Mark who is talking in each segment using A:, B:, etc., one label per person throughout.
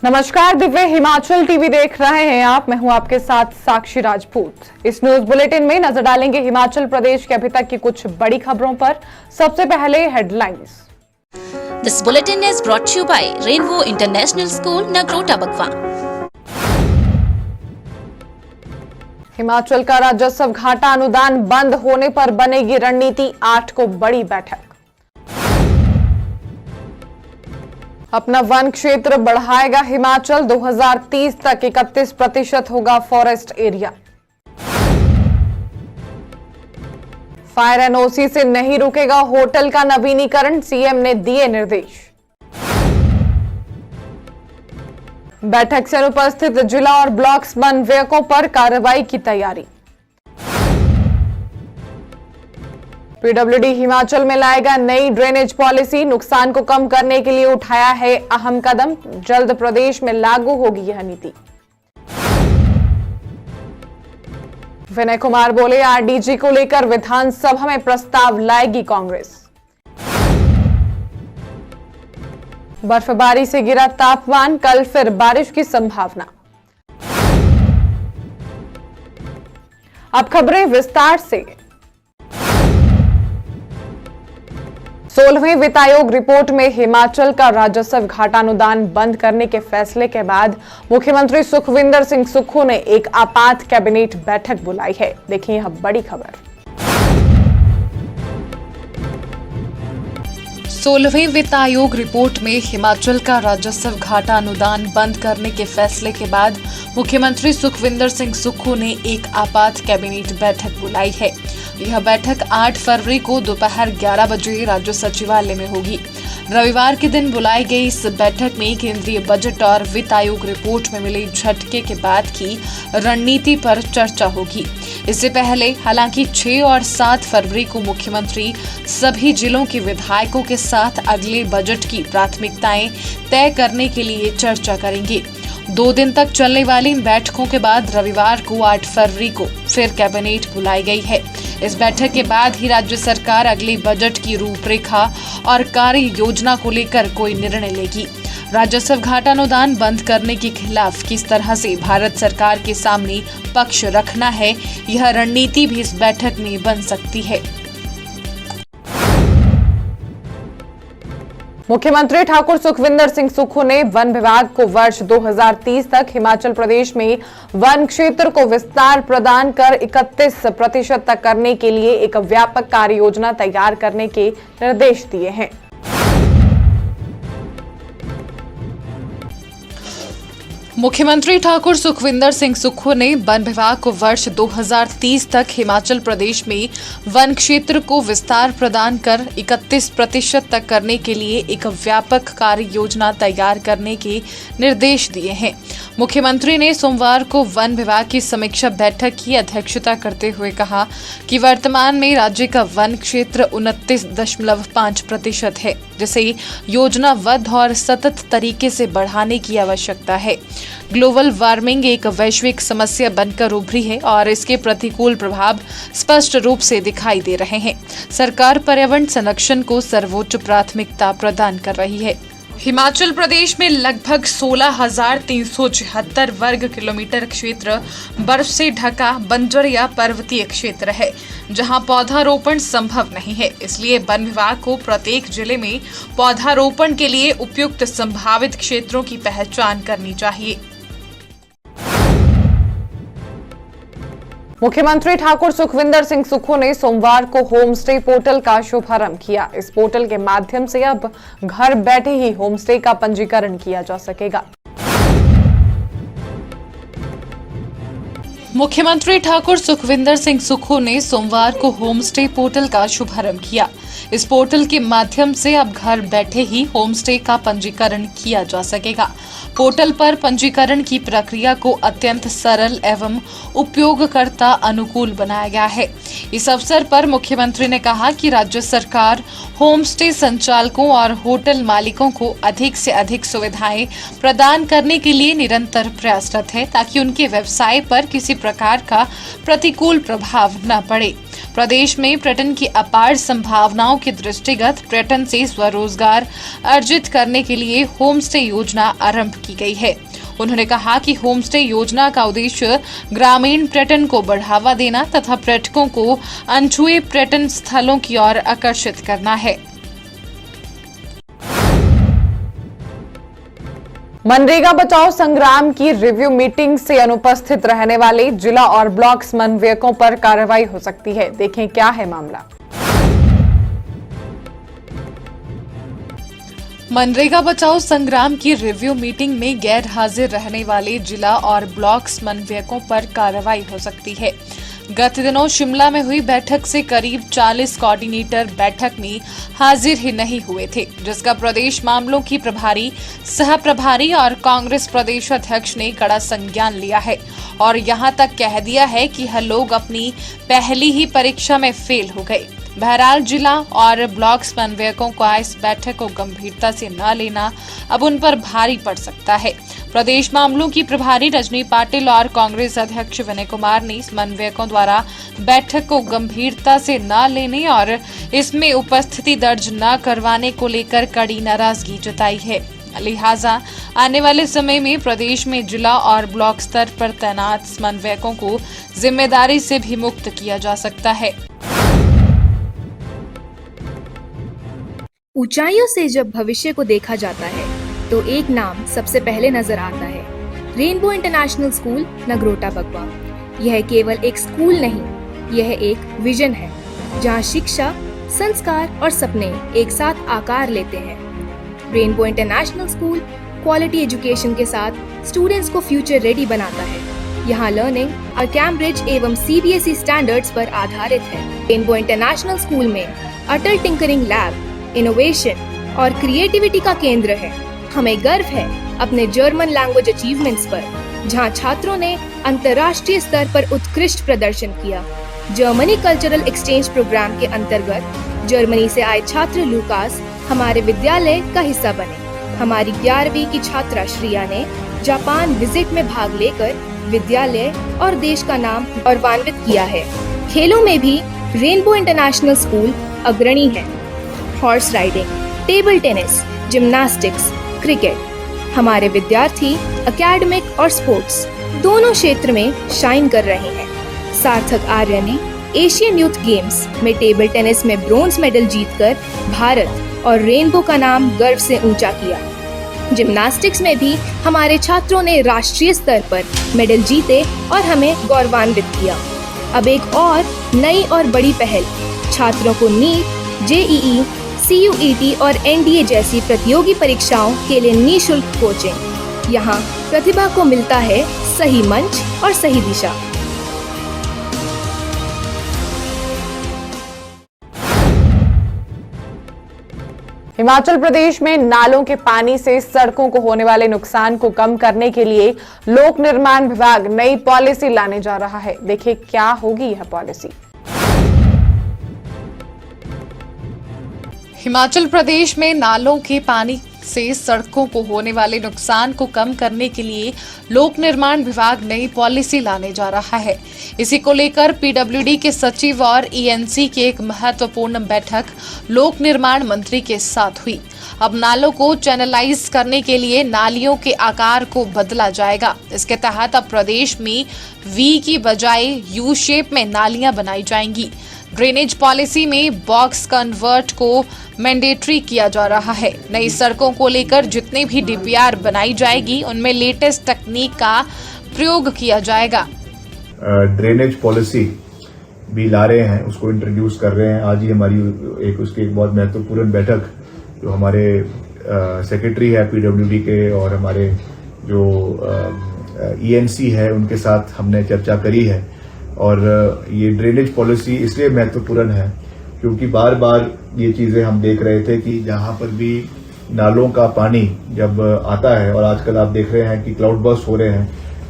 A: नमस्कार, दिव्य हिमाचल टीवी देख रहे हैं आप। मैं हूं आपके साथ साक्षी राजपूत। इस न्यूज बुलेटिन में नजर डालेंगे हिमाचल प्रदेश के अभी तक की कुछ बड़ी खबरों पर। सबसे पहले headlines.
B: This bulletin is brought to you by Rainbow International School, Nagrota Bakwa.
A: Himachal का राजस्व घाटा अनुदान बंद होने पर बनेगी रणनीति, 8 को बड़ी बैठक। अपना वन क्षेत्र बढ़ाएगा हिमाचल, 2030 तक 31% होगा फॉरेस्ट एरिया। फायर एनओसी से नहीं रुकेगा होटल का नवीनीकरण, सीएम ने दिए निर्देश। बैठक से अनुपस्थित जिला और ब्लॉक समन्वयकों पर कार्रवाई की तैयारी। पीडब्ल्यूडी हिमाचल में लाएगा नई ड्रेनेज पॉलिसी, नुकसान को कम करने के लिए उठाया है अहम कदम, जल्द प्रदेश में लागू होगी यह नीति। विनय कुमार बोले, आरडीजी को लेकर विधानसभा में प्रस्ताव लाएगी कांग्रेस। बर्फबारी से गिरा तापमान, कल फिर बारिश की संभावना। अब खबरें विस्तार से। 16वें वित्त आयोग रिपोर्ट में हिमाचल का राजस्व घाटानुदान बंद करने के फैसले के बाद मुख्यमंत्री सुखविंदर सिंह सुक्खू ने एक आपात कैबिनेट बैठक बुलाई है। देखिए यह बड़ी खबर।
C: 16वें वित्त आयोग रिपोर्ट में हिमाचल का राजस्व घाटा अनुदान बंद करने के फैसले के बाद मुख्यमंत्री सुखविंदर सिंह सुक्खू ने एक आपात कैबिनेट बैठक बुलाई है। यह बैठक 8 फरवरी को दोपहर 11 बजे राज्य सचिवालय में होगी। रविवार के दिन बुलाई गई इस बैठक में केंद्रीय बजट और वित्त आयोग रिपोर्ट में मिले झटके के बाद की रणनीति पर चर्चा होगी। इससे पहले हालांकि 6 और 7 फरवरी को मुख्यमंत्री सभी जिलों के विधायकों के साथ अगले बजट की प्राथमिकताएं तय करने के लिए चर्चा करेंगे। 2 दिन तक चलने वाली इन बैठकों के बाद रविवार को 8 फरवरी को फिर कैबिनेट बुलाई गई है। इस बैठक के बाद ही राज्य सरकार अगले बजट की रूपरेखा और कार्य योजना को लेकर कोई निर्णय लेगी। राजस्व घाटानुदान बंद करने के खिलाफ किस तरह से भारत सरकार के सामने पक्ष रखना है, यह रणनीति भी इस बैठक में बन सकती है।
A: मुख्यमंत्री ठाकुर सुखविंदर सिंह सुक्खू ने वन विभाग को वर्ष 2030 तक हिमाचल प्रदेश में वन क्षेत्र को विस्तार प्रदान कर 31% तक करने के लिए एक व्यापक कार्य योजना तैयार करने के निर्देश दिए हैं।
C: मुख्यमंत्री ठाकुर सुखविंदर सिंह सुक्खू ने वन विभाग को वर्ष 2030 तक हिमाचल प्रदेश में वन क्षेत्र को विस्तार प्रदान कर 31% तक करने के लिए एक व्यापक कार्य योजना तैयार करने के निर्देश दिए हैं। मुख्यमंत्री ने सोमवार को वन विभाग की समीक्षा बैठक की अध्यक्षता करते हुए कहा कि वर्तमान में राज्य का वन क्षेत्र 29.5% है, जिसे योजनाबद्ध और सतत तरीके से बढ़ाने की आवश्यकता है। ग्लोबल वार्मिंग एक वैश्विक समस्या बनकर उभरी है और इसके प्रतिकूल प्रभाव स्पष्ट रूप से दिखाई दे रहे हैं। सरकार पर्यावरण संरक्षण को सर्वोच्च प्राथमिकता प्रदान कर रही है। हिमाचल प्रदेश में लगभग 16,376 वर्ग किलोमीटर क्षेत्र बर्फ से ढका बंजर या पर्वतीय क्षेत्र है, जहां पौधारोपण संभव नहीं है। इसलिए वन विभाग को प्रत्येक जिले में पौधारोपण के लिए उपयुक्त संभावित क्षेत्रों की पहचान करनी चाहिए।
A: मुख्यमंत्री ठाकुर सुखविंदर सिंह सुक्खू ने सोमवार को होम स्टे पोर्टल का शुभारंभ किया। इस पोर्टल के माध्यम से अब घर बैठे ही होम स्टे का पंजीकरण किया जा सकेगा।
C: मुख्यमंत्री ठाकुर सुखविंदर सिंह सुक्खू ने सोमवार को होम स्टे पोर्टल का शुभारंभ किया। इस पोर्टल के माध्यम से अब घर बैठे ही होम स्टे का पंजीकरण किया जा सकेगा। पोर्टल पर पंजीकरण की प्रक्रिया को अत्यंत सरल एवं उपयोगकर्ता अनुकूल बनाया गया है। इस अवसर पर मुख्यमंत्री ने कहा कि राज्य सरकार होम स्टे संचालकों और होटल मालिकों को अधिक से अधिक सुविधाएं प्रदान करने के लिए निरंतर प्रयासरत है, ताकि उनके व्यवसाय पर किसी प्रकार का प्रतिकूल प्रभाव न पड़े। प्रदेश में पर्यटन की अपार संभावनाओं के दृष्टिगत पर्यटन से स्वरोजगार अर्जित करने के लिए होम स्टे योजना आरंभ की गई है। उन्होंने कहा कि होम स्टे योजना का उद्देश्य ग्रामीण पर्यटन को बढ़ावा देना तथा पर्यटकों को अनछुए पर्यटन स्थलों की ओर आकर्षित करना है।
A: मनरेगा बचाओ संग्राम की रिव्यू मीटिंग से अनुपस्थित रहने वाले जिला और ब्लॉक समन्वयकों पर कार्रवाई हो सकती है। देखें क्या है मामला।
C: मनरेगा बचाओ संग्राम की रिव्यू मीटिंग में गैर हाजिर रहने वाले जिला और ब्लॉक समन्वयकों पर कार्रवाई हो सकती है। गत दिनों शिमला में हुई बैठक से करीब 40 कोऑर्डिनेटर बैठक में हाजिर ही नहीं हुए थे, जिसका प्रदेश मामलों की प्रभारी, सह प्रभारी और कांग्रेस प्रदेश अध्यक्ष ने कड़ा संज्ञान लिया है और यहां तक कह दिया है कि यह लोग अपनी पहली ही परीक्षा में फेल हो गए। बहरहाल जिला और ब्लॉक समन्वयकों का इस बैठक को गंभीरता से न लेना अब उन पर भारी पड़ सकता है। प्रदेश मामलों की प्रभारी रजनी पाटिल और कांग्रेस अध्यक्ष विनय कुमार ने समन्वयकों द्वारा बैठक को गंभीरता से न लेने और इसमें उपस्थिति दर्ज न करवाने को लेकर कड़ी नाराजगी जताई है। लिहाजा आने वाले समय में प्रदेश में जिला और ब्लॉक स्तर पर तैनात समन्वयकों को जिम्मेदारी से भी मुक्त किया जा सकता है।
D: ऊंचाइयों से जब भविष्य को देखा जाता है तो एक नाम सबसे पहले नजर आता है, रेनबो इंटरनेशनल स्कूल नगरोटा बगवा। यह केवल एक स्कूल नहीं, यह एक विजन है जहां शिक्षा, संस्कार और सपने एक साथ आकार लेते हैं। Rainbow international school quality education के साथ स्टूडेंट्स को फ्यूचर रेडी बनाता है। यहाँ लर्निंग और कैम्ब्रिज एवं CBSE स्टैंडर्ड्स पर आधारित है। रेनबो इंटरनेशनल स्कूल में अटल टिंकरिंग लैब, इनोवेशन और क्रिएटिविटी का केंद्र है। हमें गर्व है अपने जर्मन लैंग्वेज अचीवमेंट्स पर, जहां छात्रों ने अंतर्राष्ट्रीय स्तर पर उत्कृष्ट प्रदर्शन किया। जर्मनी कल्चरल एक्सचेंज प्रोग्राम के अंतर्गत जर्मनी से आए छात्र लूकास हमारे विद्यालय का हिस्सा बने। हमारी 11वीं की छात्रा श्रिया ने जापान विजिट में भाग लेकर विद्यालय और देश का नाम गौरवान्वित किया है। खेलों में भी रेनबो इंटरनेशनल स्कूल अग्रणी है। Horse riding, table tennis, gymnastics, cricket, हमारे विद्यार्थी एकेडमिक और स्पोर्ट्स दोनों क्षेत्र में शाइन कर रहे हैं। सार्थक आर्य ने एशियन यूथ गेम्स में टेबल टेनिस में ब्रोंज मेडल जीतकर भारत और रेनबो का नाम गर्व से ऊंचा किया। जिम्नास्टिक्स में भी हमारे छात्रों ने राष्ट्रीय स्तर पर मेडल जीते और हमें गौरवान्वित किया। अब एक और नई और बड़ी पहल, छात्रों को नीट, JEE, CUET और NDA जैसी प्रतियोगी परीक्षाओं के लिए निःशुल्क कोचिंग। यहाँ प्रतिभा को मिलता है सही मंच और सही दिशा।
A: हिमाचल प्रदेश में नालों के पानी से सड़कों को होने वाले नुकसान को कम करने के लिए लोक निर्माण विभाग नई पॉलिसी लाने जा रहा है। देखिए क्या होगी यह पॉलिसी।
C: हिमाचल प्रदेश में नालों के पानी से सड़कों को होने वाले नुकसान को कम करने के लिए लोक निर्माण विभाग नई पॉलिसी लाने जा रहा है। इसी को लेकर PWD के सचिव और ENC की एक महत्वपूर्ण बैठक लोक निर्माण मंत्री के साथ हुई। अब नालों को चैनलाइज करने के लिए नालियों के आकार को बदला जाएगा। इसके तहत अब प्रदेश में V की बजाय U शेप में नालियां बनाई जाएंगी। ड्रेनेज पॉलिसी में बॉक्स कन्वर्ट को मैंडेटरी किया जा रहा है। नई सड़कों को लेकर जितने भी DPR बनाई जाएगी उनमें लेटेस्ट तकनीक का प्रयोग किया जाएगा।
E: ड्रेनेज पॉलिसी भी ला रहे हैं, उसको इंट्रोड्यूस कर रहे हैं। आज ही हमारी उसकी एक बहुत महत्वपूर्ण बैठक जो हमारे सेक्रेटरी है PWD के और हमारे जो ENC है उनके साथ हमने चर्चा करी है। और ये ड्रेनेज पॉलिसी इसलिए महत्वपूर्ण है क्योंकि बार बार ये चीजें हम देख रहे थे कि जहां पर भी नालों का पानी जब आता है, और आजकल आप देख रहे हैं कि क्लाउड बर्स्ट हो रहे हैं,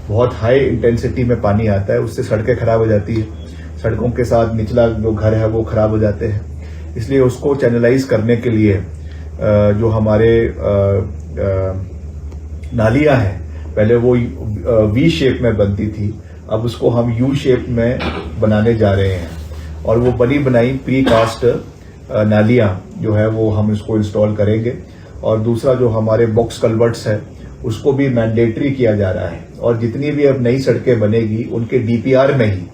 E: बहुत हाई इंटेंसिटी में पानी आता है, उससे सड़कें खराब हो जाती है, सड़कों के साथ निचला जो घर है वो खराब हो जाते हैं। इसलिए उसको चैनलाइज करने के लिए जो हमारे नालियां हैं, पहले वो V शेप में बनती थी, अब उसको हम U शेप में बनाने जा रहे हैं। और वो बनी बनाई प्री कास्ट नालियां जो है वो हम इसको इंस्टॉल करेंगे। और दूसरा जो हमारे बॉक्स कल्वर्ट्स है उसको भी मैंडेटरी किया जा रहा है, और जितनी भी अब नई सड़कें बनेगी उनके डीपीआर में ही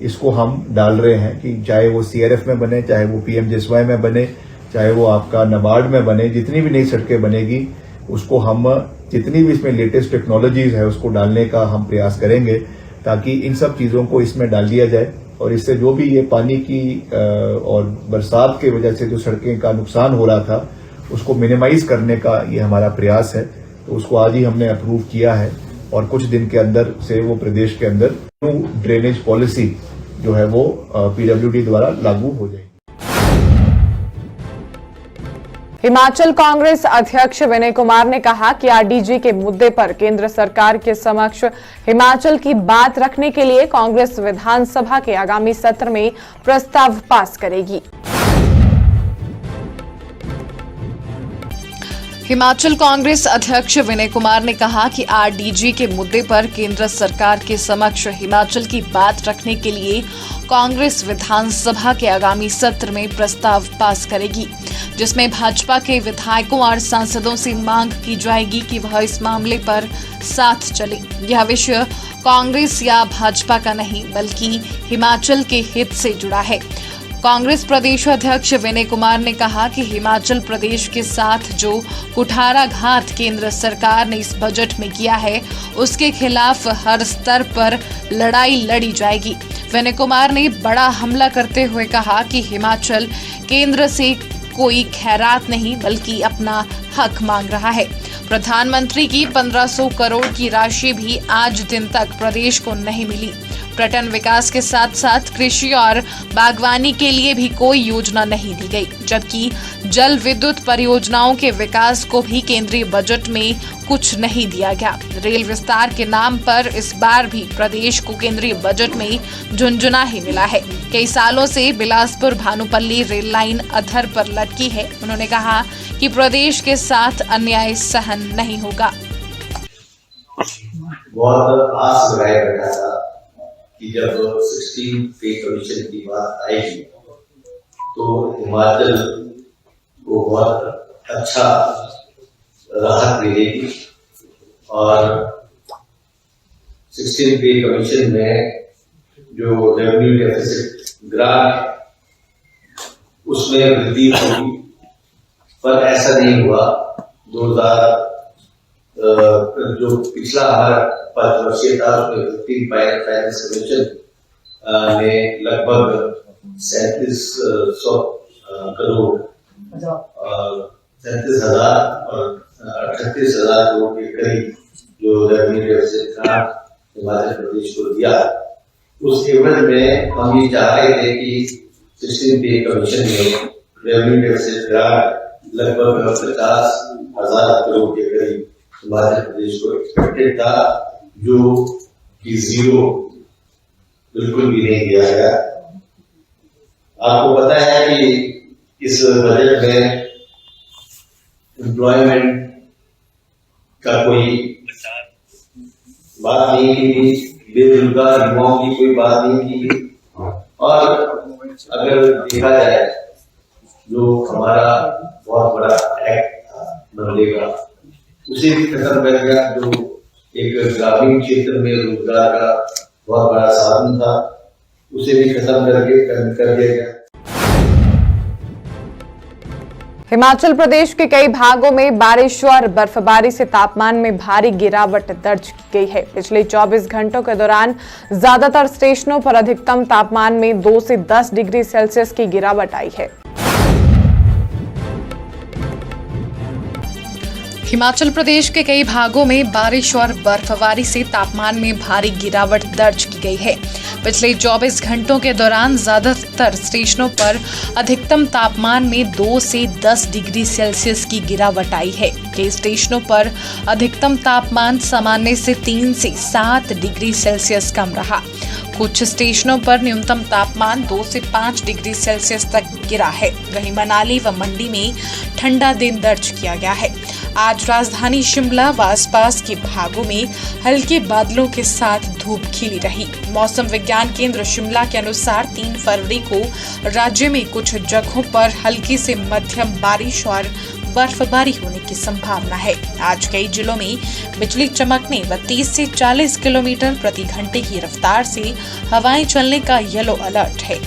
E: इसको हम डाल रहे हैं कि चाहे वो सीआरएफ में बने, चाहे वो पीएमजेएसवाई में बने, चाहे वो आपका नाबार्ड में बने, जितनी भी नई सड़कें बनेगी उसको हम जितनी भी इसमें लेटेस्ट टेक्नोलॉजीज है उसको डालने का हम प्रयास करेंगे, ताकि इन सब चीजों को इसमें डाल दिया जाए और इससे जो भी ये पानी की और बरसात की वजह से जो सड़कें का नुकसान हो रहा था उसको मिनिमाइज करने का ये हमारा प्रयास है। तो उसको आज ही हमने अप्रूव किया है और कुछ दिन के अंदर से वो प्रदेश के अंदर न्यू ड्रेनेज पॉलिसी जो है वो पीडब्ल्यूडी द्वारा लागू हो जाएगी।
A: हिमाचल कांग्रेस अध्यक्ष विनय कुमार ने कहा कि आरडीजी के मुद्दे पर केंद्र सरकार के समक्ष हिमाचल की बात रखने के लिए कांग्रेस विधानसभा के आगामी सत्र में प्रस्ताव पास करेगी।
C: हिमाचल कांग्रेस अध्यक्ष विनय कुमार ने कहा कि आरडीजी के मुद्दे पर केंद्र सरकार के समक्ष हिमाचल की बात रखने के लिए कांग्रेस विधानसभा के आगामी सत्र में प्रस्ताव पास करेगी, जिसमें भाजपा के विधायकों और सांसदों से मांग की जाएगी कि वह इस मामले पर साथ चले। यह विषय कांग्रेस या भाजपा का नहीं बल्कि हिमाचल के हित से जुड़ा है। कांग्रेस प्रदेश अध्यक्ष विनय कुमार ने कहा कि हिमाचल प्रदेश के साथ जो कुठाराघात केंद्र सरकार ने इस बजट में किया है उसके खिलाफ हर स्तर पर लड़ाई लड़ी जाएगी। विनय कुमार ने बड़ा हमला करते हुए कहा कि हिमाचल केंद्र से कोई खैरात नहीं बल्कि अपना हक मांग रहा है। प्रधानमंत्री की 1500 करोड़ की राशि भी आज दिन तक प्रदेश को नहीं मिली। पर्यटन विकास के साथ साथ कृषि और बागवानी के लिए भी कोई योजना नहीं दी गई, जबकि जल विद्युत परियोजनाओं के विकास को भी केंद्रीय बजट में कुछ नहीं दिया गया। रेल विस्तार के नाम पर इस बार भी प्रदेश को केंद्रीय बजट में झुंझुना ही मिला है। कई सालों से बिलासपुर भानुपल्ली रेल लाइन अधर पर लटकी है। उन्होंने कहा कि प्रदेश के साथ अन्याय सहन नहीं होगा।
F: बहुत आस लगाए बैठा था कि जब 16 पे कमीशन की बात आएगी तो हिमाचल को बहुत अच्छा राहत मिलेगी, और 16 पे कमीशन में जो रेवेन्यू डेफिसिट ग्रांट उसमें वृद्धि होगी, पर ऐसा नहीं हुआ। 2000 जो पिछला हमारा 5 वर्षीय था उसमें फाइनेंस कमीशन ने लगभग 3700 करोड़ 37,000 और 38,000 करोड़ के करीब जो revenue deficit grant Himachal Pradesh को दिया। उस एवज में हम ये चाह रहे थे कि 16 पे कमीशन में रेवेन्यू डेफिसिट ग्रांट लगभग 50,000 करोड़ के करीब हिमाचल प्रदेश को एक्सपेक्टेड था, जो कि जीरो बिल्कुल भी नहीं दिया गया। आपको पता है कि इस बजट में एम्प्लॉयमेंट का कोई बात नहीं की, बेरोजगार युवाओं की कोई बात नहीं की, और अगर देखा जाए जो हमारा बहुत बड़ा एक्ट था मनरेगा उसे भी खत्म कर दिया, जो एक ग्रामीण क्षेत्र में रोजगार का बहुत बड़ा साधन था उसे भी खत्म कर दिया गया।
A: हिमाचल प्रदेश के कई भागों में बारिश और बर्फबारी से तापमान में भारी गिरावट दर्ज की गई है। पिछले 24 घंटों के दौरान ज्यादातर स्टेशनों पर अधिकतम तापमान में 2 से 10 डिग्री सेल्सियस की गिरावट आई है।
C: हिमाचल प्रदेश के कई भागों में बारिश और बर्फबारी से तापमान में भारी गिरावट दर्ज की गई है। पिछले 24 घंटों के दौरान ज्यादातर स्टेशनों पर अधिकतम तापमान में 2 से 10 डिग्री सेल्सियस की गिरावट आई है। कई स्टेशनों पर अधिकतम तापमान सामान्य से 3 से 7 डिग्री सेल्सियस कम रहा। कुछ स्टेशनों पर न्यूनतम तापमान 2 से 5 डिग्री सेल्सियस तक गिरा है। वहीं मनाली व मंडी में ठंडा दिन दर्ज किया गया है। आज राजधानी शिमला व आसपास के भागों में हल्के बादलों के साथ धूप खिली रही। मौसम विज्ञान केंद्र शिमला के अनुसार 3 फरवरी को राज्य में कुछ जगहों पर हल्की से मध्यम बारिश और बर्फबारी होने की संभावना है। आज कई जिलों में बिजली चमकने व 30 से 40 किलोमीटर प्रति घंटे की रफ्तार से हवाएं चलने का येलो अलर्ट है।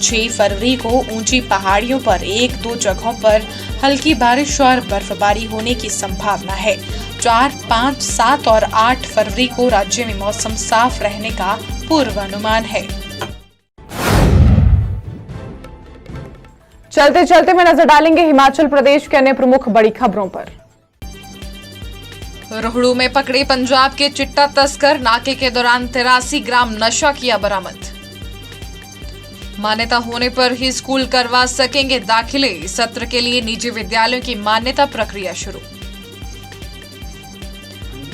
C: 6 फरवरी को ऊंची पहाड़ियों पर 1-2 जगहों पर हल्की बारिश और बर्फबारी होने की संभावना है। 4, 5, 7 और 8 फरवरी को राज्य में मौसम साफ रहने का पूर्वानुमान है।
A: चलते चलते में नजर डालेंगे हिमाचल प्रदेश के अन्य प्रमुख बड़ी खबरों पर।
C: रोहड़ू में पकड़े पंजाब के चिट्टा तस्कर, नाके के दौरान 83 ग्राम नशा किया बरामद। मान्यता होने पर ही स्कूल करवा सकेंगे दाखिले, इस सत्र के लिए निजी विद्यालयों की मान्यता प्रक्रिया शुरू।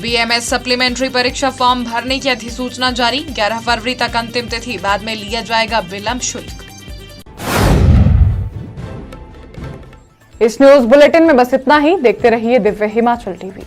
C: बीएमएस सप्लीमेंट्री परीक्षा फॉर्म भरने की अधिसूचना जारी, 11 फरवरी तक अंतिम तिथि, बाद में लिया जाएगा विलंब शुल्क।
A: इस न्यूज बुलेटिन में बस इतना ही। देखते रहिए दिव्य हिमाचल टीवी।